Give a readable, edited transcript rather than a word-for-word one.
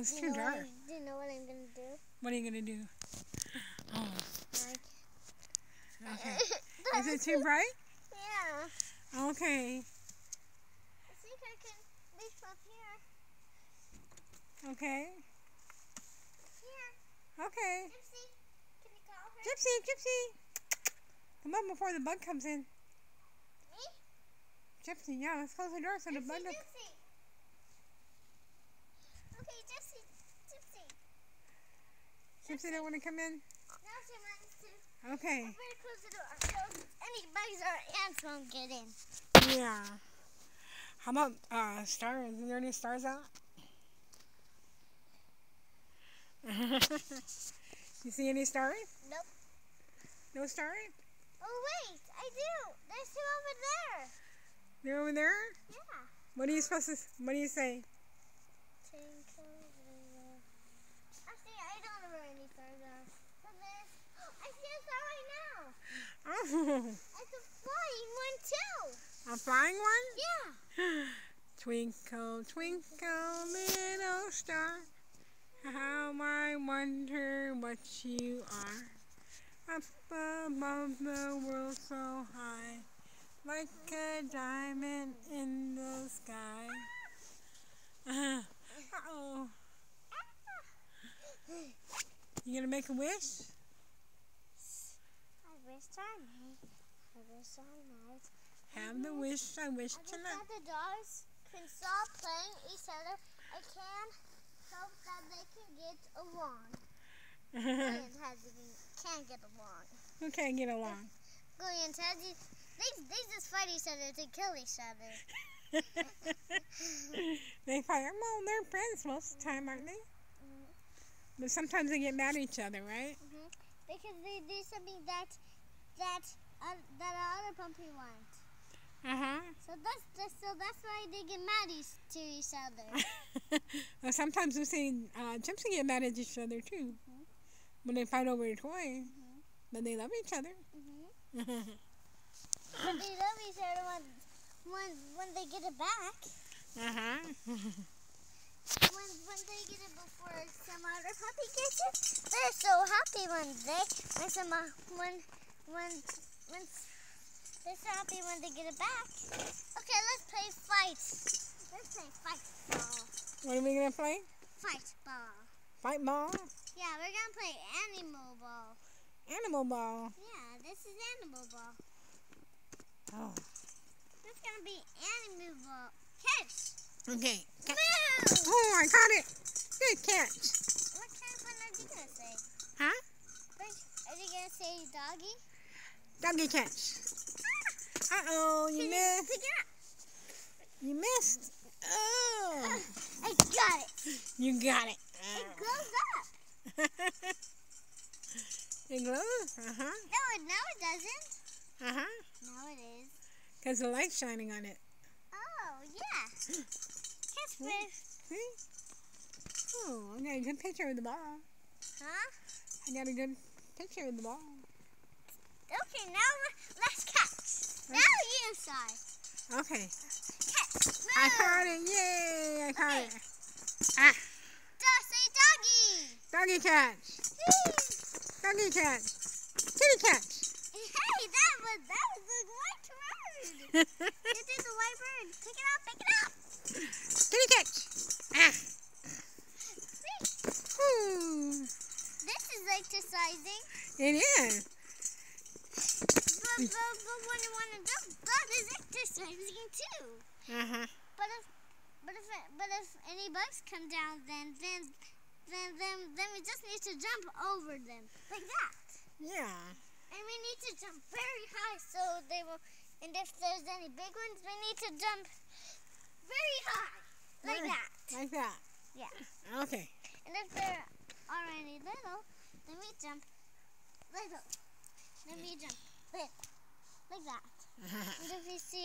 it's too dark. Do you know what I'm gonna do? What are you gonna do? Oh, okay. Is it too bright? Yeah. Okay. I think I can reach up here. Okay. Here. Okay. Gypsy, can you call her? Gypsy, Gypsy. Come on before the bug comes in. Me? Gypsy, yeah, let's close the door so the bug doesn't. Gypsy. Okay, Gypsy. Gypsy don't want to come in? Now she wants to. Okay. I better close the door so any bugs or ants won't get in. Yeah. How about stars? Are there any stars out? You see any stars? Nope. No stars? Oh wait, I do. There's two over there. They're over there? Yeah. What are you supposed to? What do you say? Actually, I don't know where any stars are. But there's, I see a star right now. Oh, It's a flying one too. a flying one? Yeah. Twinkle, twinkle, little star, how I wonder what you are. Up above the world so high, like a diamond in the sky. Uh-oh. You gonna make a wish? I wish I might. I wish I might. Have the wish I wish I wish tonight. that the dogs can stop playing each other. I can hope that they can get along. Gully and Teddy can't get along. Who can't get along? Gully and Teddy, they just fight each other to kill each other. They fight. Well, they're friends most of the time, aren't they? But sometimes they get mad at each other, right? Because they do something that other puppy wants. So that's why they get mad to each other. Well, sometimes we see Gypsy get mad at each other too when they fight over a toy. But they love each other. But they love each other when they get it back. When they get it before some other puppy gets it, they're so happy they're so happy when they get it back. Okay, let's play fight. Let's play fight ball. What are we gonna play? Fight ball. Fight ball? Yeah, we're gonna play animal ball. Animal ball. Yeah, this is animal ball. Oh. This is gonna be animal ball. Catch. Okay. Move. Oh, I caught it. Good catch. What kind of one are you gonna say? Huh? Are you gonna say doggy? Doggy catch. Uh-oh, you missed. Pick it up. You missed. Oh. I got it. You got it. It glows up. It glows? Uh-huh. No, it doesn't. Uh-huh. No, it is. Because the light's shining on it. Oh, yeah. Catch fish. See? Oh, I got a good picture of the ball. Huh? I got a good picture of the ball. Okay, now let's catch. Now you start. Okay. Catch. Move. I caught it. Yay, I caught Okay. it. Ah, Say doggy. doggy catch. Doggy catch. Kitty catch. Hey, that was the white bird. You did the white bird. Pick it up. Kitty catch. Ah. This is exercising. It is. But when you want to jump, that is exercising too. Uh-huh. But if any bugs come down, then we just need to jump over them like that. Yeah. And we need to jump very high so they will. And if there's any big ones, we need to jump very high like that. Like that. Yeah. Okay. And if there are any little, then we jump little. Then we jump little like that. And if we see